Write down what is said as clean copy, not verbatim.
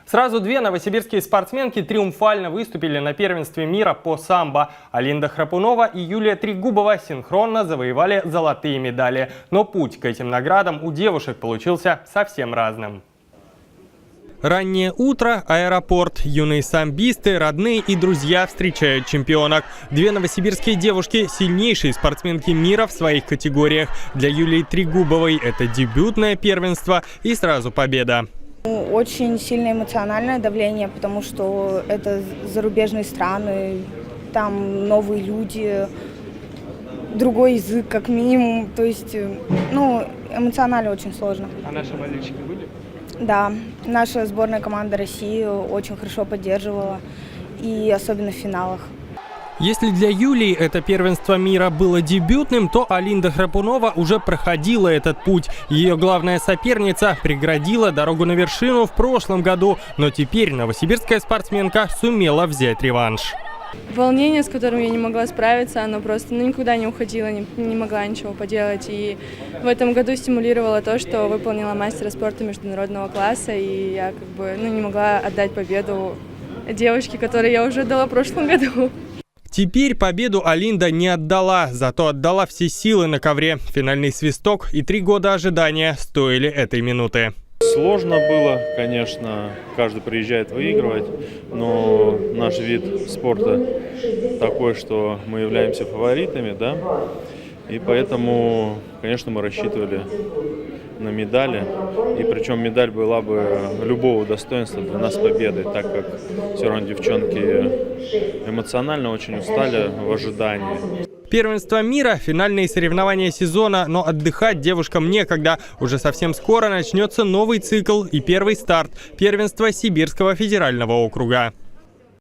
Сразу две новосибирские спортсменки триумфально выступили на первенстве мира по самбо. Алинда Храпунова и Юлия Трегубова синхронно завоевали золотые медали. Но путь к этим наградам у девушек получился совсем разным. Раннее утро, аэропорт, юные самбисты, родные и друзья встречают чемпионок. Две новосибирские девушки – сильнейшие спортсменки мира в своих категориях. Для Юлии Трегубовой это дебютное первенство и сразу победа. Очень сильное эмоциональное давление, потому что это зарубежные страны, там новые люди, другой язык как минимум. То есть, эмоционально очень сложно. А наши болельщики были? Да, наша сборная команда России очень хорошо поддерживала, и особенно в финалах. Если для Юлии это первенство мира было дебютным, то Алинда Храпунова уже проходила этот путь. Ее главная соперница преградила дорогу на вершину в прошлом году, но теперь новосибирская спортсменка сумела взять реванш. Волнение, с которым я не могла справиться, оно просто никуда не уходило, не могла ничего поделать. И в этом году стимулировало то, что выполнила мастера спорта международного класса, и я не могла отдать победу девочке, которой я уже отдала в прошлом году. Теперь победу Алинда не отдала, зато отдала все силы на ковре. Финальный свисток и 3 года ожидания стоили этой минуты. Сложно было, конечно, каждый приезжает выигрывать, но наш вид спорта такой, что мы являемся фаворитами, да, и поэтому, конечно, мы рассчитывали на медали, и причем медаль была бы любого достоинства для нас победой, так как все равно девчонки эмоционально очень устали в ожидании. Первенство мира, финальные соревнования сезона, но отдыхать девушкам некогда. Уже совсем скоро начнется новый цикл и первый старт – первенство Сибирского федерального округа.